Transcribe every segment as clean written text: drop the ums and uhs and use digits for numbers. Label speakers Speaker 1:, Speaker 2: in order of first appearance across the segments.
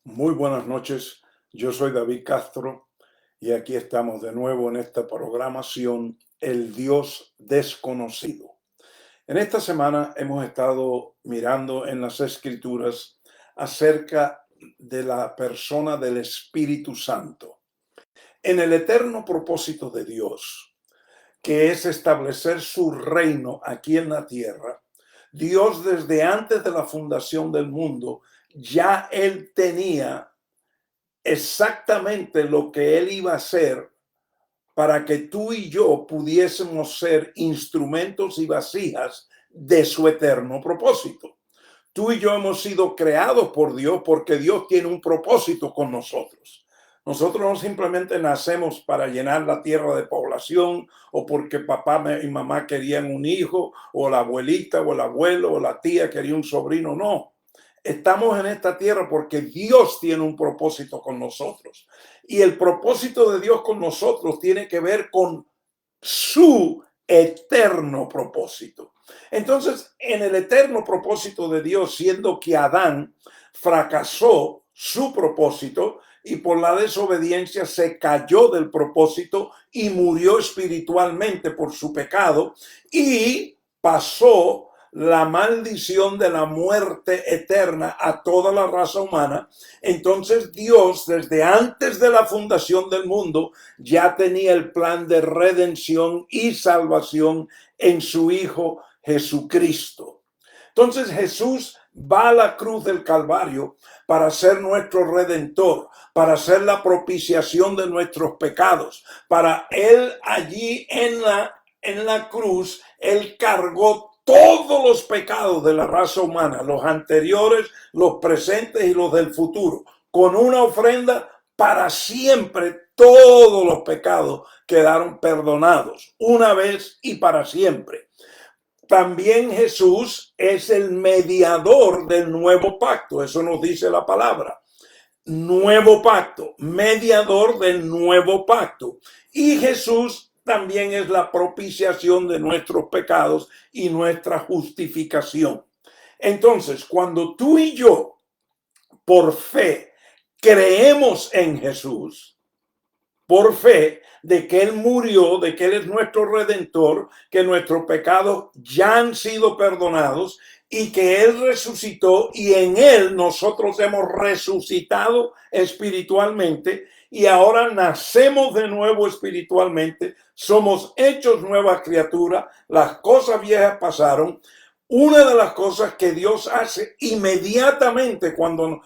Speaker 1: Muy buenas noches, yo soy David Castro y aquí estamos de nuevo en esta programación El Dios Desconocido. En esta semana hemos estado mirando en las Escrituras acerca de la persona del Espíritu Santo. En el eterno propósito de Dios, que es establecer su reino aquí en la tierra, Dios desde antes de la fundación del mundo ya él tenía exactamente lo que él iba a hacer para que tú y yo pudiésemos ser instrumentos y vasijas de su eterno propósito. Tú y yo hemos sido creados por Dios porque Dios tiene un propósito con nosotros. Nosotros no simplemente nacemos para llenar la tierra de población o porque papá y mamá querían un hijo o la abuelita o el abuelo o la tía quería un sobrino. No, estamos en esta tierra porque Dios tiene un propósito con nosotros. Y el propósito de Dios con nosotros tiene que ver con su eterno propósito. Entonces, en el eterno propósito de Dios, siendo que Adán fracasó su propósito y por la desobediencia se cayó del propósito y murió espiritualmente por su pecado y pasó la maldición de la muerte eterna a toda la raza humana. Entonces Dios, desde antes de la fundación del mundo, ya tenía el plan de redención y salvación en su Hijo Jesucristo. Entonces Jesús va a la cruz del Calvario para ser nuestro redentor, para ser la propiciación de nuestros pecados. Para él allí en la cruz, él cargó todos los pecados de la raza humana, los anteriores, los presentes y los del futuro, con una ofrenda para siempre. Todos los pecados quedaron perdonados una vez y para siempre. También Jesús es el mediador del nuevo pacto, eso nos dice la palabra. Nuevo pacto, mediador del nuevo pacto. Y Jesús también es la propiciación de nuestros pecados y nuestra justificación. Entonces, cuando tú y yo, por fe, creemos en Jesús, por fe de que Él murió, de que Él es nuestro redentor, que nuestros pecados ya han sido perdonados y que Él resucitó y en Él nosotros hemos resucitado espiritualmente y ahora nacemos de nuevo espiritualmente, somos hechos nuevas criaturas, las cosas viejas pasaron. Una de las cosas que Dios hace inmediatamente cuando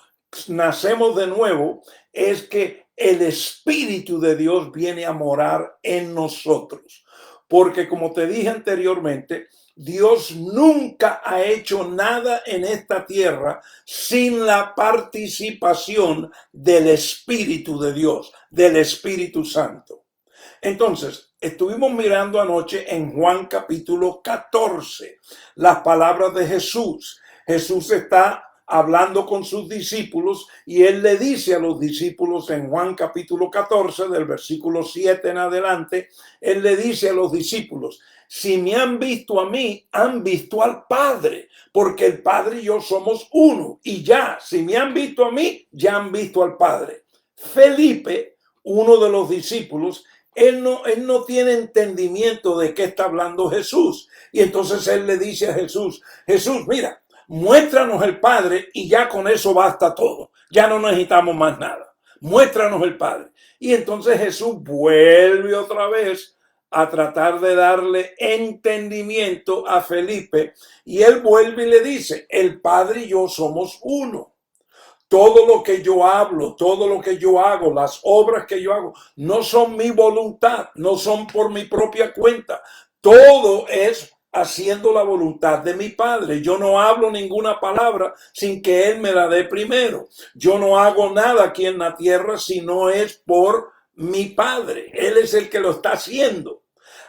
Speaker 1: nacemos de nuevo es que el Espíritu de Dios viene a morar en nosotros. Porque como te dije anteriormente, Dios nunca ha hecho nada en esta tierra sin la participación del Espíritu de Dios, del Espíritu Santo. Entonces, estuvimos mirando anoche en Juan capítulo 14 las palabras de Jesús. Jesús está hablando con sus discípulos y él le dice a los discípulos en Juan capítulo 14 del versículo 7 en adelante, él le dice a los discípulos: si me han visto a mí, han visto al Padre, porque el Padre y yo somos uno. Y ya, si me han visto a mí, ya han visto al Padre. Felipe, uno de los discípulos, él no tiene entendimiento de qué está hablando Jesús. Y entonces él le dice a Jesús: Jesús, mira, muéstranos el Padre y ya con eso basta todo. Ya no necesitamos más nada. Muéstranos el Padre. Y entonces Jesús vuelve otra vez a tratar de darle entendimiento a Felipe y él vuelve y le dice: el Padre y yo somos uno. Todo lo que yo hablo, todo lo que yo hago, las obras que yo hago, no son mi voluntad, no son por mi propia cuenta. Todo es haciendo la voluntad de mi Padre. Yo no hablo ninguna palabra sin que Él me la dé primero. Yo no hago nada aquí en la tierra si no es por mi Padre. Él es el que lo está haciendo.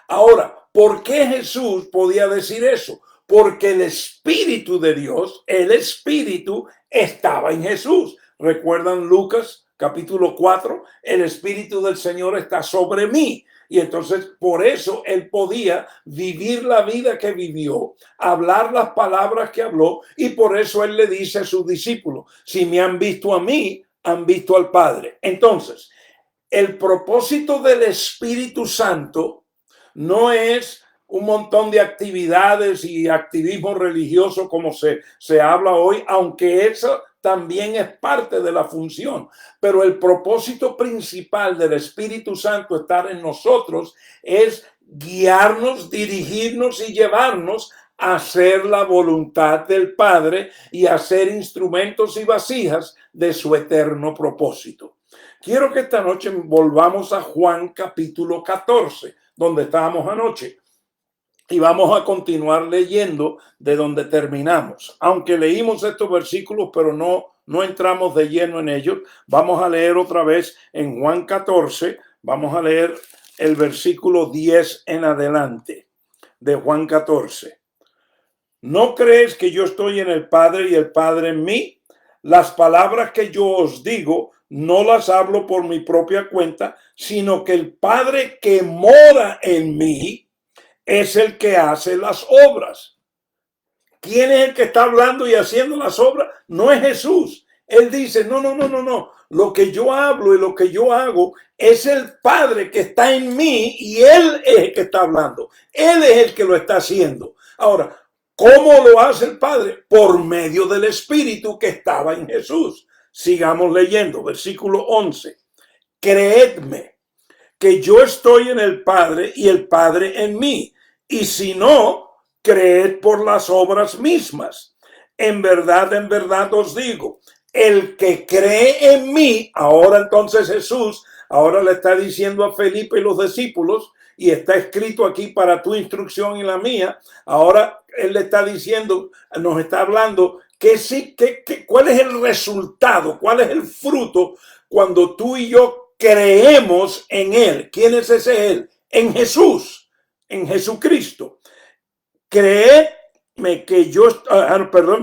Speaker 1: Ahora, ¿por qué Jesús podía decir eso? Porque el Espíritu de Dios, el Espíritu, estaba en Jesús. ¿Recuerdan Lucas capítulo 4? El Espíritu del Señor está sobre mí. Y entonces por eso él podía vivir la vida que vivió, hablar las palabras que habló, y por eso él le dice a sus discípulos: si me han visto a mí, han visto al Padre. Entonces, el propósito del Espíritu Santo no es un montón de actividades y activismo religioso como se habla hoy, aunque eso también es parte de la función. Pero el propósito principal del Espíritu Santo estar en nosotros es guiarnos, dirigirnos y llevarnos a hacer la voluntad del Padre y a ser instrumentos y vasijas de su eterno propósito. Quiero que esta noche volvamos a Juan capítulo 14, donde estábamos anoche. Y vamos a continuar leyendo de donde terminamos. Aunque leímos estos versículos, pero no entramos de lleno en ellos, vamos a leer otra vez en Juan 14, vamos a leer el versículo 10 en adelante de Juan 14. ¿No crees que yo estoy en el Padre y el Padre en mí? Las palabras que yo os digo no las hablo por mi propia cuenta, sino que el Padre que mora en mí es el que hace las obras. ¿Quién es el que está hablando y haciendo las obras? No es Jesús. Él dice, no. Lo que yo hablo y lo que yo hago es el Padre que está en mí y Él es el que está hablando. Él es el que lo está haciendo. Ahora, ¿cómo lo hace el Padre? Por medio del Espíritu que estaba en Jesús. Sigamos leyendo, versículo 11. Creedme que yo estoy en el Padre y el Padre en mí. Y si no, creed por las obras mismas. En verdad os digo, el que cree en mí, ahora entonces Jesús, ahora le está diciendo a Felipe y los discípulos, y está escrito aquí para tu instrucción y la mía, ahora él le está diciendo, nos está hablando, ¿cuál es el resultado? ¿Cuál es el fruto cuando tú y yo creemos en él? ¿Quién es ese él? En Jesús. En Jesucristo. Creedme que yo,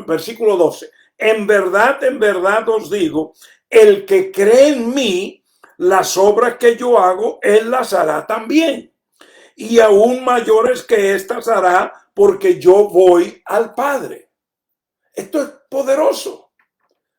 Speaker 1: versículo 12. En verdad os digo, el que cree en mí, las obras que yo hago, él las hará también. Y aún mayores que estas hará, porque yo voy al Padre. Esto es poderoso.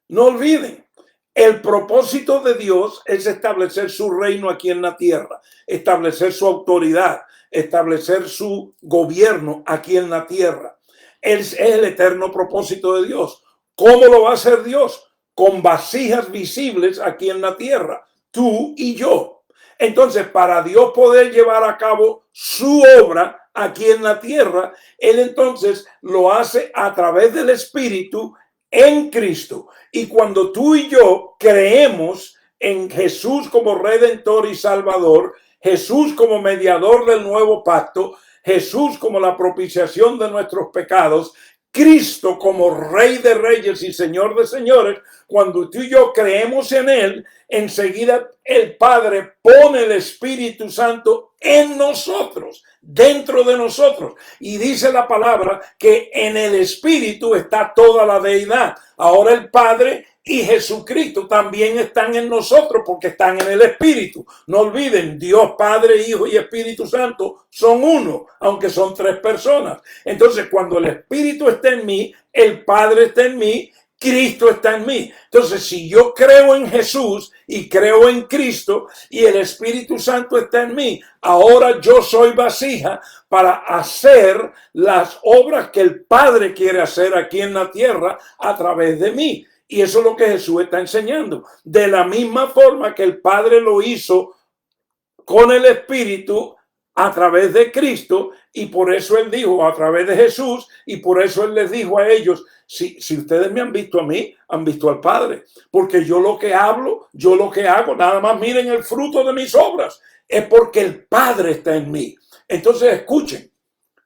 Speaker 1: No olviden, el propósito de Dios es establecer su reino aquí en la tierra, establecer su autoridad, establecer su gobierno aquí en la tierra. Es el eterno propósito de Dios. ¿Cómo lo va a hacer Dios? Con vasijas visibles aquí en la tierra, tú y yo. Entonces, para Dios poder llevar a cabo su obra aquí en la tierra, Él entonces lo hace a través del Espíritu en Cristo. Y cuando tú y yo creemos en Jesús como Redentor y Salvador, Jesús como mediador del nuevo pacto, Jesús como la propiciación de nuestros pecados, Cristo como Rey de Reyes y Señor de Señores, cuando tú y yo creemos en Él, enseguida el Padre pone el Espíritu Santo en nosotros, dentro de nosotros. Y dice la palabra que en el Espíritu está toda la deidad. Ahora el Padre y Jesucristo también están en nosotros porque están en el Espíritu. No olviden, Dios Padre, Hijo y Espíritu Santo son uno, aunque son tres personas. Entonces, cuando el Espíritu está en mí, el Padre está en mí, Cristo está en mí. Entonces, si yo creo en Jesús y creo en Cristo y el Espíritu Santo está en mí, ahora yo soy vasija para hacer las obras que el Padre quiere hacer aquí en la tierra a través de mí. Y eso es lo que Jesús está enseñando. De la misma forma que el Padre lo hizo con el Espíritu a través de Cristo, y por eso Él dijo a través de Jesús, y por eso Él les dijo a ellos, si ustedes me han visto a mí, han visto al Padre, porque yo lo que hablo, yo lo que hago, nada más miren el fruto de mis obras, es porque el Padre está en mí. Entonces escuchen.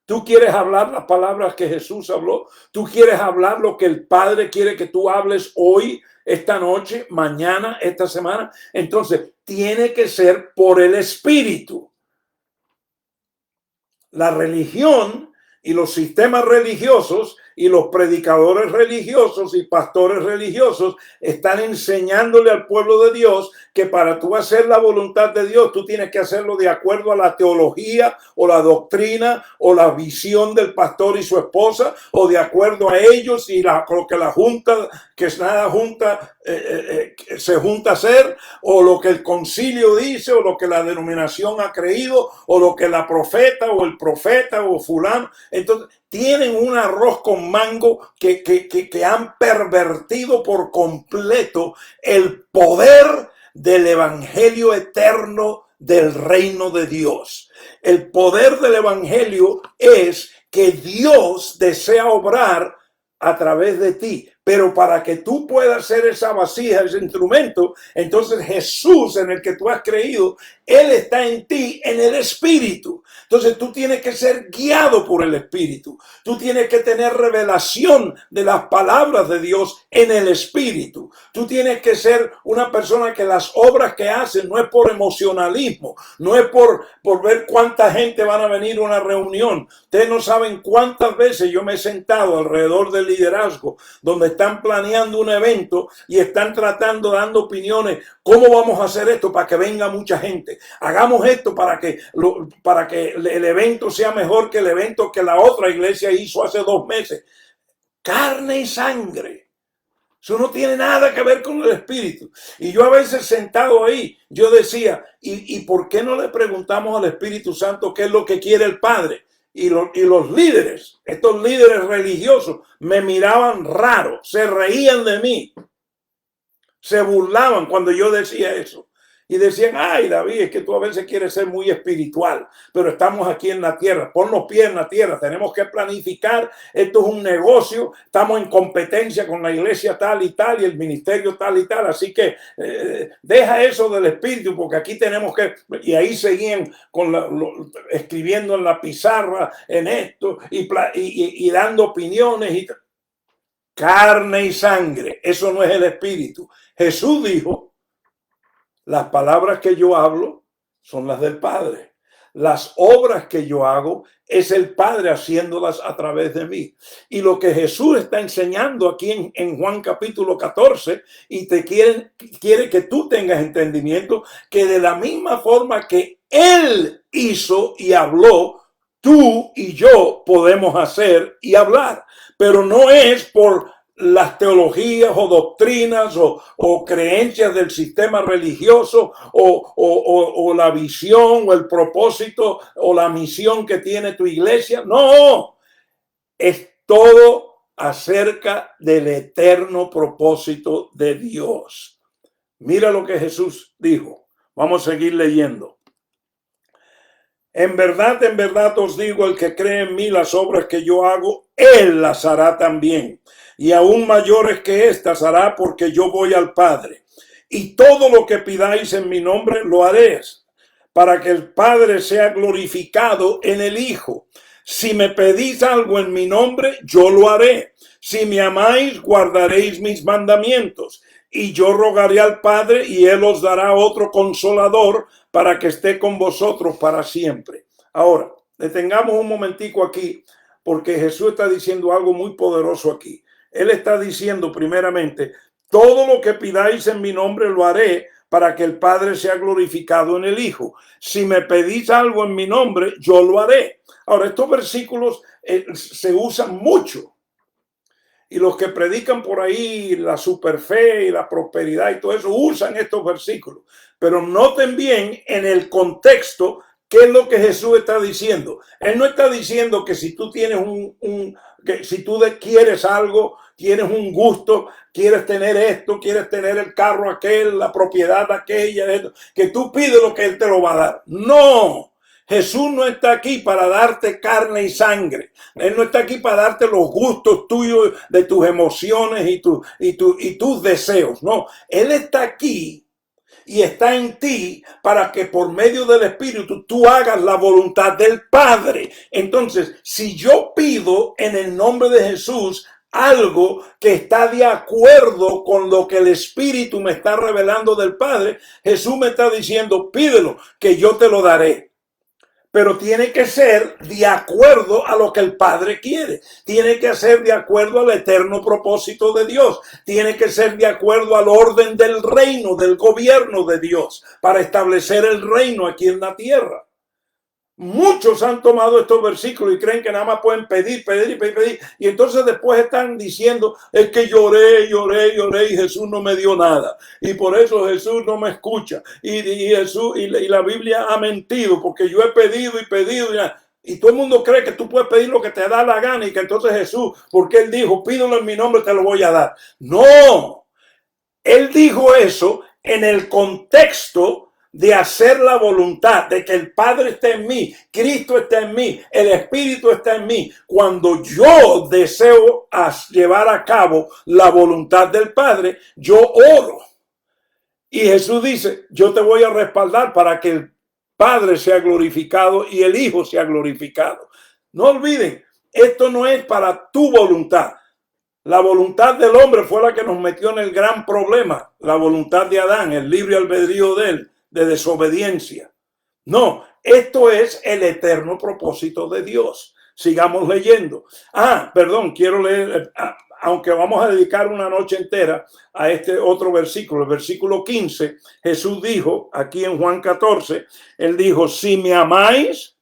Speaker 1: Tú quieres hablar las palabras que Jesús habló. Tú quieres hablar lo que el Padre quiere que tú hables hoy, esta noche, mañana, esta semana. Entonces, tiene que ser por el Espíritu. La religión y los sistemas religiosos y los predicadores religiosos y pastores religiosos están enseñándole al pueblo de Dios que para tú hacer la voluntad de Dios, tú tienes que hacerlo de acuerdo a la teología o la doctrina o la visión del pastor y su esposa, o de acuerdo a ellos y lo que la junta que nada se junta a ser, o lo que el concilio dice, o lo que la denominación ha creído, o lo que la profeta o el profeta o fulano. Entonces tienen un arroz con mango que han pervertido por completo el poder del evangelio eterno del reino de Dios. El poder del evangelio es que Dios desea obrar a través de ti, pero para que tú puedas ser esa vasija, ese instrumento, entonces Jesús en el que tú has creído, Él está en ti, en el Espíritu. Entonces tú tienes que ser guiado por el Espíritu. Tú tienes que tener revelación de las palabras de Dios en el Espíritu. Tú tienes que ser una persona que las obras que hacen no es por emocionalismo, no es por ver cuánta gente van a venir a una reunión. Ustedes no saben cuántas veces yo me he sentado alrededor del liderazgo donde están planeando un evento y están dando opiniones. ¿Cómo vamos a hacer esto para que venga mucha gente? Hagamos esto para que el evento sea mejor que el evento que la otra iglesia hizo hace 2 meses. Carne y sangre. Eso no tiene nada que ver con el Espíritu. Y yo a veces sentado ahí, yo decía, ¿y por qué no le preguntamos al Espíritu Santo qué es lo que quiere el Padre? Y los líderes, estos líderes religiosos, me miraban raro, se reían de mí, se burlaban cuando yo decía eso. Y decían, ay David, es que tú a veces quieres ser muy espiritual, pero estamos aquí en la tierra, pon los pies en la tierra, tenemos que planificar, esto es un negocio, estamos en competencia con la iglesia tal y tal y el ministerio tal y tal, así que deja eso del espíritu porque aquí tenemos que, y ahí seguían escribiendo en la pizarra en esto y dando opiniones y carne y sangre, eso no es el espíritu. Jesús dijo, las palabras que yo hablo son las del Padre. Las obras que yo hago es el Padre haciéndolas a través de mí. Y lo que Jesús está enseñando aquí en Juan capítulo 14 y quiere que tú tengas entendimiento que de la misma forma que Él hizo y habló, tú y yo podemos hacer y hablar. Pero no es por las teologías o doctrinas o creencias del sistema religioso o la visión o el propósito o la misión que tiene tu iglesia. No, es todo acerca del eterno propósito de Dios. Mira lo que Jesús dijo. Vamos a seguir leyendo. En verdad os digo, el que cree en mí, las obras que yo hago, él las hará también. Y aún mayores que estas hará, porque yo voy al Padre. Y todo lo que pidáis en mi nombre lo haréis, para que el Padre sea glorificado en el Hijo. Si me pedís algo en mi nombre, yo lo haré. Si me amáis, guardaréis mis mandamientos. Y yo rogaré al Padre, y Él os dará otro consolador para que esté con vosotros para siempre. Ahora, detengamos un momentico aquí, porque Jesús está diciendo algo muy poderoso aquí. Él está diciendo primeramente, todo lo que pidáis en mi nombre lo haré para que el Padre sea glorificado en el Hijo. Si me pedís algo en mi nombre, yo lo haré. Ahora, estos versículos se usan mucho. Y los que predican por ahí la superfe y la prosperidad y todo eso usan estos versículos. Pero noten bien en el contexto qué es lo que Jesús está diciendo. Él no está diciendo que si tú tienes que si tú quieres algo, tienes un gusto, quieres tener esto, quieres tener el carro aquel, la propiedad aquella, esto, que tú pides lo que Él te lo va a dar. No. Jesús no está aquí para darte carne y sangre. Él no está aquí para darte los gustos tuyos de tus emociones y tus deseos. No, Él está aquí y está en ti para que por medio del Espíritu tú hagas la voluntad del Padre. Entonces, si yo pido en el nombre de Jesús algo que está de acuerdo con lo que el Espíritu me está revelando del Padre, Jesús me está diciendo, pídelo, que yo te lo daré. Pero tiene que ser de acuerdo a lo que el Padre quiere. Tiene que ser de acuerdo al eterno propósito de Dios. Tiene que ser de acuerdo al orden del reino, del gobierno de Dios, para establecer el reino aquí en la tierra. Muchos han tomado estos versículos y creen que nada más pueden pedir, pedir y pedir, pedir. Y entonces después están diciendo, es que lloré, lloré, lloré y Jesús no me dio nada. Y por eso Jesús no me escucha. Y la Biblia ha mentido porque yo he pedido y pedido. Y todo el mundo cree que tú puedes pedir lo que te da la gana y que entonces Jesús, porque Él dijo, pídelo en mi nombre, te lo voy a dar. No, Él dijo eso en el contexto de hacer la voluntad, de que el Padre esté en mí, Cristo está en mí, el Espíritu está en mí. Cuando yo deseo llevar a cabo la voluntad del Padre, yo oro. Y Jesús dice, yo te voy a respaldar para que el Padre sea glorificado y el Hijo sea glorificado. No olviden, esto no es para tu voluntad. La voluntad del hombre fue la que nos metió en el gran problema. La voluntad de Adán, el libre albedrío de él, de desobediencia. No, esto es el eterno propósito de Dios. Sigamos leyendo. Perdón, quiero leer, aunque vamos a dedicar una noche entera a este otro versículo, el versículo 15. Jesús dijo, aquí en Juan 14, Él dijo, si me amáis,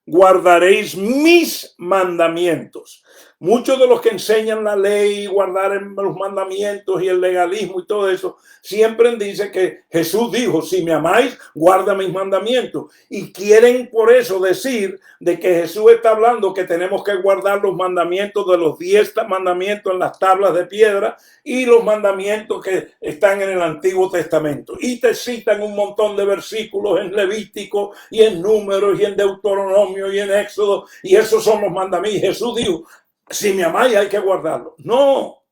Speaker 1: guardaréis mis mandamientos. Muchos de los que enseñan la ley, guardar los mandamientos y el legalismo y todo eso, siempre dicen que Jesús dijo, si me amáis, guarda mis mandamientos. Y quieren por eso decir de que Jesús está hablando que tenemos que guardar los mandamientos de los 10 mandamientos en las tablas de piedra y los mandamientos que están en el Antiguo Testamento. Y te citan un montón de versículos en Levítico y en Números y en Deuteronomio y en Éxodo. Y esos son los mandamientos. Jesús dijo, si me amáis hay que guardarlo. No.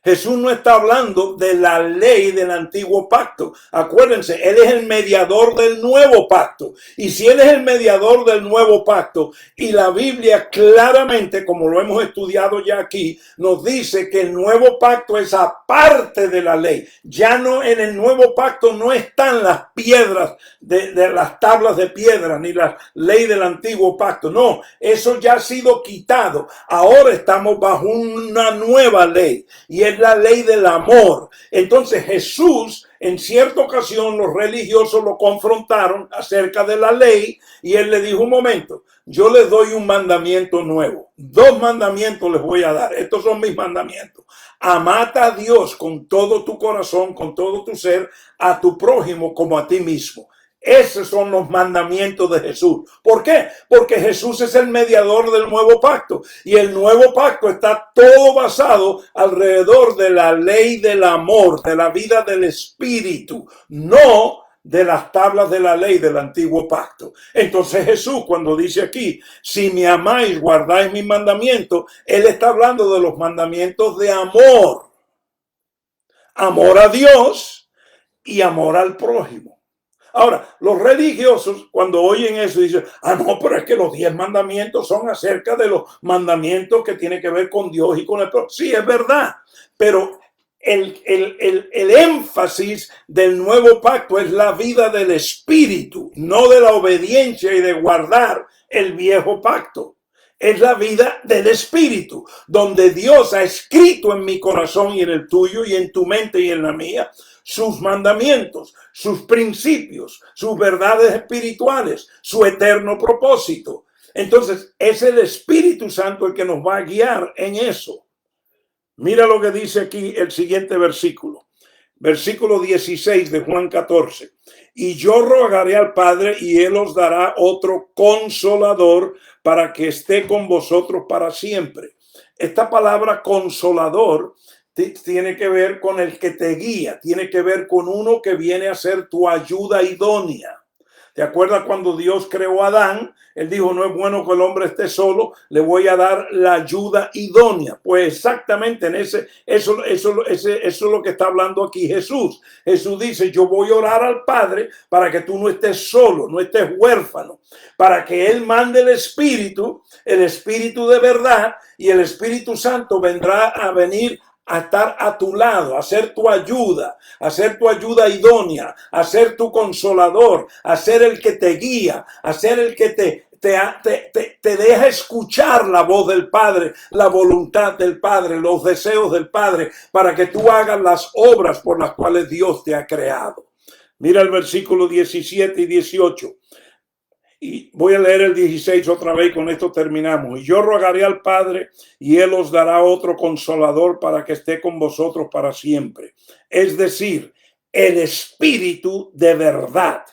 Speaker 1: Jesús no está hablando de la ley del antiguo pacto. Acuérdense, Él es el mediador del nuevo pacto. Y si Él es el mediador del nuevo pacto, y la Biblia claramente, como lo hemos estudiado ya aquí, nos dice que el nuevo pacto es aparte de la ley. Ya no, en el nuevo pacto no están las piedras de las tablas de piedra, ni la ley del antiguo pacto. No, eso ya ha sido quitado. Ahora estamos bajo una nueva ley. Y es la ley del amor. Entonces Jesús, en cierta ocasión, los religiosos lo confrontaron acerca de la ley y él le dijo, un momento, yo les doy un mandamiento nuevo. 2 mandamientos les voy a dar. Estos son mis mandamientos. Amad a Dios con todo tu corazón, con todo tu ser, a tu prójimo como a ti mismo. Esos son los mandamientos de Jesús. ¿Por qué? Porque Jesús es el mediador del nuevo pacto. Y el nuevo pacto está todo basado alrededor de la ley del amor, de la vida del Espíritu, no de las tablas de la ley del antiguo pacto. Entonces Jesús, cuando dice aquí, si me amáis, guardáis mis mandamientos, Él está hablando de los mandamientos de amor. Amor a Dios y amor al prójimo. Ahora, los religiosos cuando oyen eso dicen, no, pero es que los 10 mandamientos son acerca de los mandamientos que tienen que ver con Dios y con el prójimo. Sí, es verdad, pero el énfasis del nuevo pacto es la vida del Espíritu, no de la obediencia y de guardar el viejo pacto. Es la vida del Espíritu, donde Dios ha escrito en mi corazón y en el tuyo y en tu mente y en la mía sus mandamientos, sus principios, sus verdades espirituales, su eterno propósito. Entonces, es el Espíritu Santo el que nos va a guiar en eso. Mira lo que dice aquí el siguiente versículo. Versículo 16 de Juan 14. Y yo rogaré al Padre y Él os dará otro consolador para que esté con vosotros para siempre. Esta palabra consolador tiene que ver con el que te guía, tiene que ver con uno que viene a ser tu ayuda idónea. ¿Te acuerdas cuando Dios creó a Adán? Él dijo, no es bueno que el hombre esté solo, le voy a dar la ayuda idónea. Pues exactamente en eso es lo que está hablando aquí Jesús. Jesús dice, yo voy a orar al Padre para que tú no estés solo, no estés huérfano, para que Él mande el Espíritu de verdad, y el Espíritu Santo vendrá a venir a estar a tu lado, a ser tu ayuda idónea, a ser tu consolador, a ser el que te guía, a ser el que te deja escuchar la voz del Padre, la voluntad del Padre, los deseos del Padre, para que tú hagas las obras por las cuales Dios te ha creado. Mira el versículo 17 y 18. Y voy a leer el 16 otra vez y con esto terminamos. Y yo rogaré al Padre y Él os dará otro consolador para que esté con vosotros para siempre. Es decir, el Espíritu de verdad,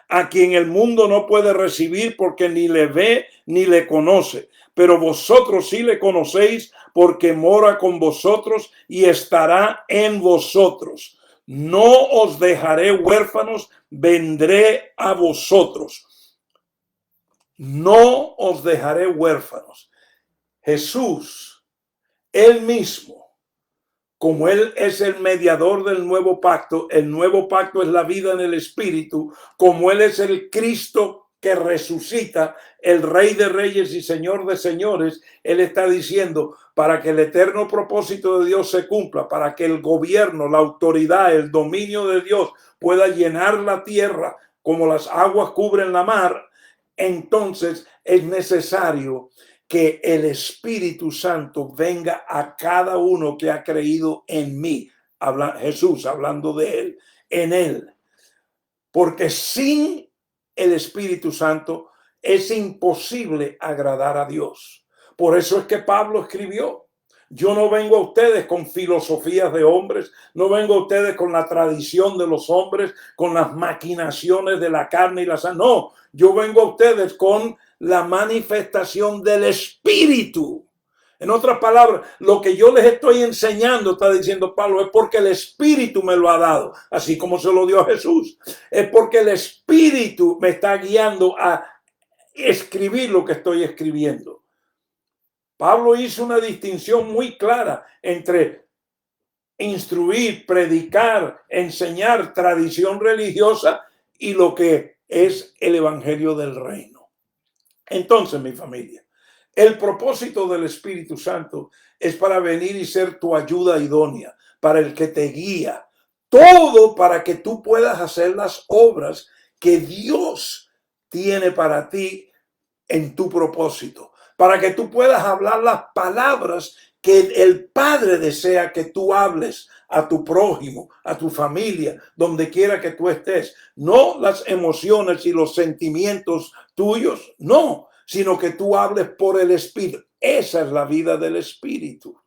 Speaker 1: a quien el mundo no puede recibir porque ni le ve ni le conoce. Pero vosotros sí le conocéis porque mora con vosotros y estará en vosotros. No os dejaré huérfanos, vendré a vosotros. No os dejaré huérfanos. Jesús, él mismo, como él es el mediador del nuevo pacto, el nuevo pacto es la vida en el Espíritu, como él es el Cristo que resucita, el Rey de Reyes y Señor de Señores, él está diciendo, para que el eterno propósito de Dios se cumpla, para que el gobierno, la autoridad, el dominio de Dios pueda llenar la tierra como las aguas cubren la mar, entonces es necesario que el Espíritu Santo venga a cada uno que ha creído en mí. Jesús hablando de él, en él. Porque sin el Espíritu Santo es imposible agradar a Dios. Por eso es que Pablo escribió: yo no vengo a ustedes con filosofías de hombres, no vengo a ustedes con la tradición de los hombres, con las maquinaciones de la carne y la sangre. No, yo vengo a ustedes con la manifestación del Espíritu. En otras palabras, lo que yo les estoy enseñando, está diciendo Pablo, es porque el Espíritu me lo ha dado, así como se lo dio a Jesús. Es porque el Espíritu me está guiando a escribir lo que estoy escribiendo. Pablo hizo una distinción muy clara entre instruir, predicar, enseñar tradición religiosa y lo que es el Evangelio del Reino. Entonces, mi familia, el propósito del Espíritu Santo es para venir y ser tu ayuda idónea, para el que te guía, todo para que tú puedas hacer las obras que Dios tiene para ti en tu propósito, para que tú puedas hablar las palabras que el Padre desea que tú hables a tu prójimo, a tu familia, donde quiera que tú estés. No las emociones y los sentimientos tuyos, no, sino que tú hables por el Espíritu. Esa es la vida del Espíritu.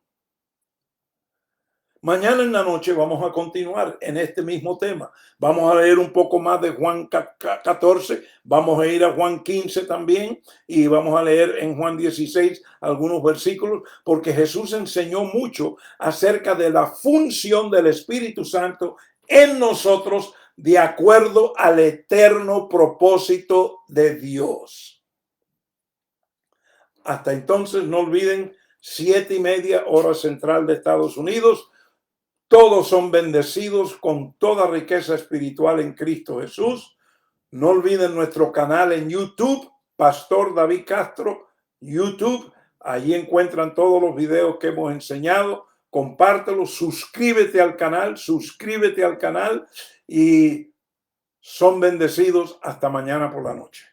Speaker 1: Mañana en la noche vamos a continuar en este mismo tema. Vamos a leer un poco más de Juan 14, vamos a ir a Juan 15 también y vamos a leer en Juan 16 algunos versículos, porque Jesús enseñó mucho acerca de la función del Espíritu Santo en nosotros de acuerdo al eterno propósito de Dios. Hasta entonces, no olviden, 7:30 hora central de Estados Unidos. Todos son bendecidos con toda riqueza espiritual en Cristo Jesús. No olviden nuestro canal en YouTube, Pastor David Castro, YouTube. Allí encuentran todos los videos que hemos enseñado. Compártelos, suscríbete al canal y son bendecidos hasta mañana por la noche.